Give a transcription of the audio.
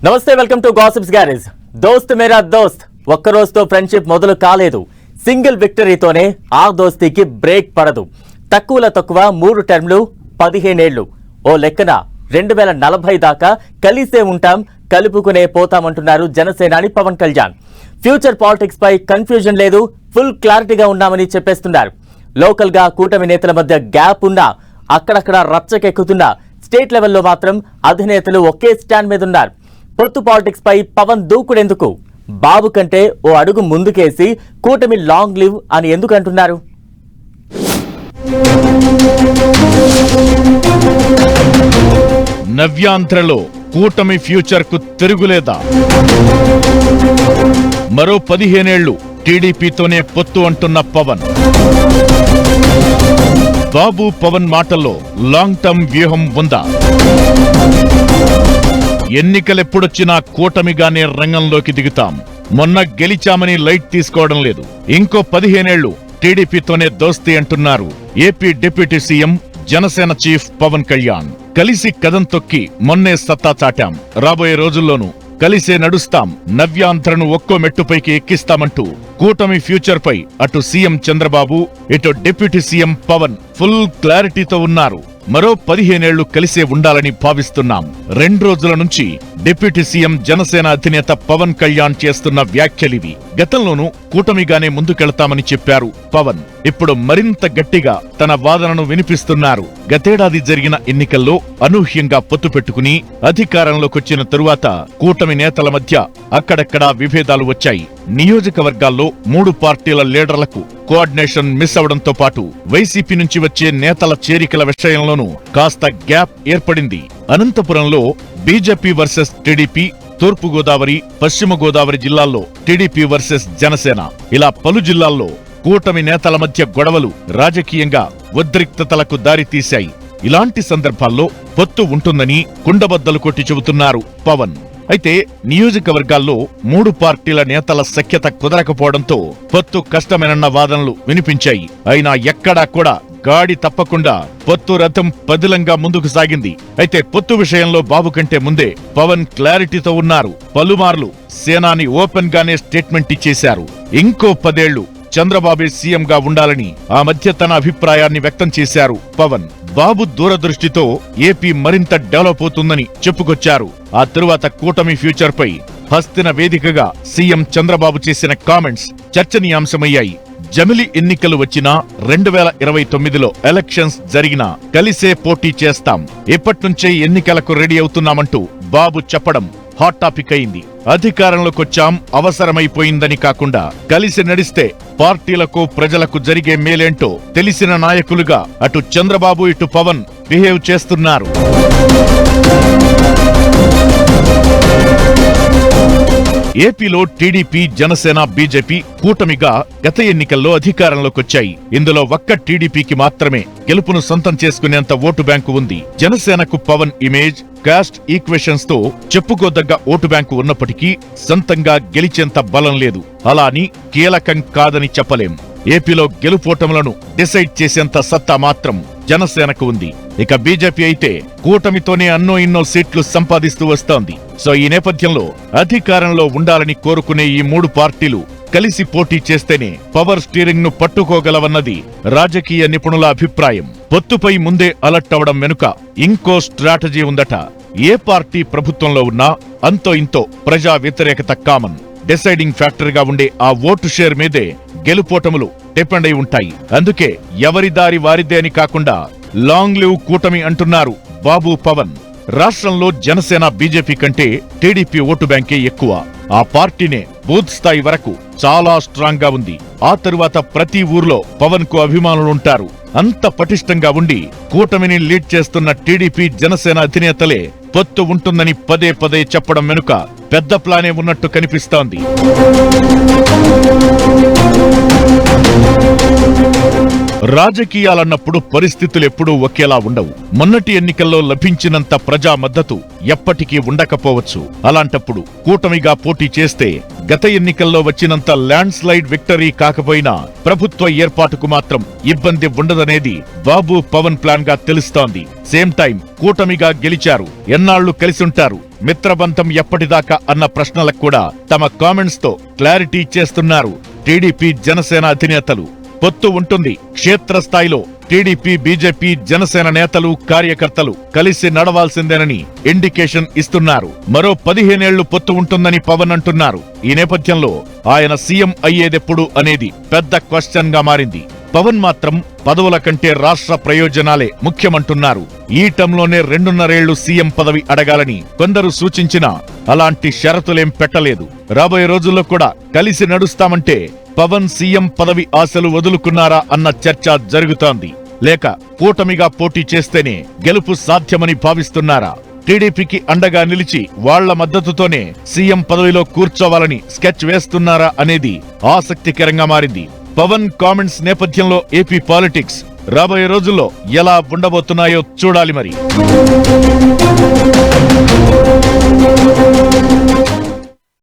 నమస్తే, welcome to gossips garage. దోస్త్ మేరా దోస్త్ ఒక్క రోజుతో ఫ్రెండ్షిప్ మొదలు కాలేదు. సింగిల్ విక్టరీతోనే ఆ దోస్తీకి బ్రేక్ పడదు. తక్కువ 3 టర్మ్లు 15 ఏళ్లు. ఓ లెక్కన 2040 దాకా కలిసే ఉంటాం, కలుపుకునే పోతామంటున్నారు జనసేనాని పవన్ కళ్యాణ్. ఫ్యూచర్ పాలిటిక్స్ పై కన్ఫ్యూజన్ లేదు, ఫుల్ క్లారిటీగా ఉన్నామని చెప్పేస్తున్నారు. లోకల్ గా కూటమి నేతల మధ్య గ్యాప్ ఉన్నా అక్కడక్కడ రచ్చకెక్కుతున్నా స్టేట్ లెవెల్లో మాత్రం అధినేతలు ఒకే స్టాండ్ మీద ఉన్నారు. పొత్తు పాలిటిక్స్ పై పవన్ దూకుడెందుకు? బాబు కంటే ఓ అడుగు ముందుకేసి కూటమి లాంగ్ లివ్ అని ఎందుకు అంటున్నారు? నవ్యాంధ్రలో కూటమి ఫ్యూచర్ కు తిరుగులేదా? మరో 15 ఏళ్లు టీడీపీతోనే పొత్తు అంటున్న పవన్. బాబు పవన్ మాటల్లో లాంగ్ టర్మ్ వ్యూహం ఉందా? ఎన్నికలెప్పుడొచ్చినా కూటమిగానే రంగంలోకి దిగుతాం. మొన్న గెలిచామని లైట్ తీసుకోవడం లేదు. ఇంకో 15 ఏళ్లు టీడీపీతోనే దోస్తీ అంటున్నారు AP deputy CM Janasena chief Pawan Kalyan. కలిసి కదం తొక్కి మొన్నే సత్తా చాటాం, రాబోయే రోజుల్లోనూ కలిసే నడుస్తాం, నవ్యాంధ్రను ఒక్కో మెట్టుపైకి ఎక్కిస్తామంటూ కూటమి ఫ్యూచర్ పై అటు సీఎం చంద్రబాబు, ఇటు డిప్యూటీ సీఎం పవన్ ఫుల్ క్లారిటీతో ఉన్నారు. మరో 15 ఏళ్లు కలిసే ఉండాలని భావిస్తున్నాం. 2 రోజుల నుంచి డిప్యూటీ సీఎం జనసేన అధినేత పవన్ కళ్యాణ్ చేస్తున్న వ్యాఖ్యలివి. గతంలోనూ కూటమిగానే ముందుకెళ్తామని చెప్పారు పవన్. ఇప్పుడు మరింత గట్టిగా తన వాదనను వినిపిస్తున్నారు. గతేడాది జరిగిన ఎన్నికల్లో అనూహ్యంగా పొత్తు పెట్టుకుని అధికారంలోకొచ్చిన తరువాత కూటమి నేతల మధ్య అక్కడక్కడా విభేదాలు వచ్చాయి. నియోజకవర్గాల్లో 3 పార్టీల లీడర్లకు కోఆర్డినేషన్ మిస్ అవడంతో పాటు వైసీపీ నుంచి వచ్చే నేతల చేరికల విషయంలోనూ కాస్త గ్యాప్ ఏర్పడింది. అనంతపురంలో బీజేపీ వర్సెస్ టీడీపీ, తూర్పు గోదావరి, పశ్చిమ గోదావరి జిల్లాల్లో టీడీపీ వర్సెస్ జనసేన, ఇలా పలు జిల్లాల్లో కూటమి నేతల మధ్య గొడవలు రాజకీయంగా ఉద్రిక్తతలకు దారితీశాయి. ఇలాంటి సందర్భాల్లో పొత్తు ఉంటుందని కుండబద్దలు కొట్టి చెబుతున్నారు పవన్. అయితే నియోజకవర్గాల్లో 3 పార్టీల నేతల సఖ్యత కుదరకపోవడంతో పొత్తు కష్టమేనన్న వాదనలు వినిపించాయి. అయినా ఎక్కడా కూడా గాడి తప్పకుండా పొత్తు రథం పదిలంగా ముందుకు సాగింది. అయితే పొత్తు విషయంలో బాబు కంటే ముందే పవన్ క్లారిటీతో ఉన్నారు. పలుమార్లు సేనాని ఓపెన్ గానే స్టేట్మెంట్ ఇచ్చేశారు. ఇంకో 10 ఏళ్లు చంద్రబాబే సీఎంగా ఉండాలని ఆ మధ్య తన అభిప్రాయాన్ని వ్యక్తం చేశారు పవన్. బాబు దూరదృష్టితో ఏపీ మరింత డెవలప్ అవుతుందని చెప్పుకొచ్చారు. ఆ తరువాత కూటమి ఫ్యూచర్ పై హస్తిన వేదికగా సీఎం చంద్రబాబు చేసిన కామెంట్స్ చర్చనీయాంశమయ్యాయి. జమిలి ఎన్నికలు వచ్చినా 2029లో ఎలక్షన్స్ జరిగినా కలిసే పోటీ చేస్తాం, ఎప్పట్నుంచే ఎన్నికలకు రెడీ అవుతున్నామంటూ బాబు చెప్పడం హాట్ టాపిక్ అయింది. అధికారంలోకొచ్చాం, అవసరమైపోయిందని కాకుండా కలిసి నడిస్తే పార్టీలకు ప్రజలకు జరిగే మేలేంటో తెలిసిన నాయకులుగా అటు చంద్రబాబు ఇటు పవన్ బిహేవ్ చేస్తున్నారు. ఏపీలో టీడీపీ, జనసేన, బీజేపీ కూటమిగా గత ఎన్నికల్లో అధికారంలోకొచ్చాయి. ఇందులో ఒక్క టీడీపీకి మాత్రమే గెలుపును సొంతం చేసుకునేంత ఓటు బ్యాంకు ఉంది. జనసేనకు పవన్ ఇమేజ్, కాస్ట్ ఈక్వేషన్స్ తో చెప్పుకోదగ్గ ఓటు బ్యాంకు ఉన్నప్పటికీ సొంతంగా గెలిచేంత బలం లేదు. అలా అని కీలకం కాదని చెప్పలేం. ఏపీలో గెలుపోటములను డిసైడ్ చేసేంత సత్తా మాత్రం జనసేనకు ఉంది. ఇక బీజేపీ అయితే కూటమితోనే అన్నో ఇన్నో సీట్లు సంపాదిస్తూ వస్తోంది. సో ఈ నేపథ్యంలో అధికారంలో ఉండాలని కోరుకునే ఈ 3 పార్టీలు కలిసి పోటీ చేస్తేనే పవర్ స్టీరింగ్ ను పట్టుకోగలవన్నది రాజకీయ నిపుణుల అభిప్రాయం. పొత్తుపై ముందే అలర్ట్ అవడం వెనుక ఇంకో స్ట్రాటజీ ఉందట. ఏ పార్టీ ప్రభుత్వంలో ఉన్నా అంతో ఇంతో ప్రజా వ్యతిరేకత కామన్. డిసైడింగ్ ఫ్యాక్టర్ గా ఉండే ఆ ఓటు షేర్ మీదే గెలుపోటములు డిపెండ్ అయి ఉంటాయి. అందుకే ఎవరి దారి వారిదే అని కాకుండా లాంగ్ లివ్ కూటమి అంటున్నారు బాబు పవన్. రాష్ట్రంలో జనసేన, బీజేపీ కంటే టీడీపీ ఓటు బ్యాంకే ఎక్కువ. ఆ పార్టీనే బూత్ స్థాయి వరకు చాలా స్ట్రాంగ్ గా ఉంది. ఆ తరువాత ప్రతి ఊర్లో పవన్ కు అభిమానులుంటారు. అంత పటిష్టంగా ఉండి కూటమిని లీడ్ చేస్తున్న టీడీపీ, జనసేన అధినేతలే పొత్తు ఉంటుందని పదే పదే చెప్పడం వెనుక పెద్ద ప్లానే ఉన్నట్టు కనిపిస్తోంది. రాజకీయాలన్నప్పుడు పరిస్థితులు ఎప్పుడూ ఒకేలా ఉండవు. మొన్నటి ఎన్నికల్లో లభించినంత ప్రజా మద్దతు ఎప్పటికీ ఉండకపోవచ్చు. అలాంటప్పుడు కూటమిగా పోటీ చేస్తే గత ఎన్నికల్లో వచ్చినంత ల్యాండ్ స్లైడ్ విక్టరీ కాకపోయినా ప్రభుత్వ ఏర్పాటుకు మాత్రం ఇబ్బంది ఉండదనేది బాబు పవన్ ప్లాన్ గా తెలుస్తోంది. సేమ్ టైం కూటమిగా గెలిచారు, ఎన్నాళ్లు కలిసుంటారు, మిత్రబంధం ఎప్పటిదాకా అన్న ప్రశ్నలకు కూడా తమ కామెంట్స్ తో క్లారిటీ ఇచ్చేస్తున్నారు టీడీపీ జనసేన అధినేతలు. పొత్తు ఉంటుంది, క్షేత్రస్థాయిలో టీడీపీ బీజేపీ జనసేన నేతలు కార్యకర్తలు కలిసి నడవాల్సిందేనని ఇండికేషన్ ఇస్తున్నారు. మరో 15 ఏళ్లు పొత్తు ఉంటుందని పవన్ అంటున్నారు. ఈ నేపథ్యంలో ఆయన సీఎం అయ్యేదెప్పుడు అనేది పెద్ద క్వశ్చన్ గా మారింది. పవన్ మాత్రం పదవుల కంటే రాష్ట్ర ప్రయోజనాలే ముఖ్యమంటున్నారు. ఈ టర్మ్లోనే 2.5 ఏళ్లు సీఎం పదవి అడగాలని కొందరు సూచించినా అలాంటి షరతులేం పెట్టలేదు. రాబోయే రోజుల్లో కూడా కలిసి నడుస్తామంటే పవన్ సీఎం పదవి ఆశలు వదులుకున్నారా అన్న చర్చ జరుగుతోంది. లేక కూటమిగా పోటీ చేస్తేనే గెలుపు సాధ్యమని భావిస్తున్నారా? టీడీపీకి అండగా నిలిచి వాళ్ల మద్దతుతోనే సీఎం పదవిలో కూర్చోవాలని స్కెచ్ వేస్తున్నారా అనేది ఆసక్తికరంగా మారింది. పవన్ కామెంట్స్ నేపథ్యంలో ఏపీ పాలిటిక్స్ రాబోయే రోజుల్లో ఎలా ఉండబోతున్నాయో చూడాలి మరి.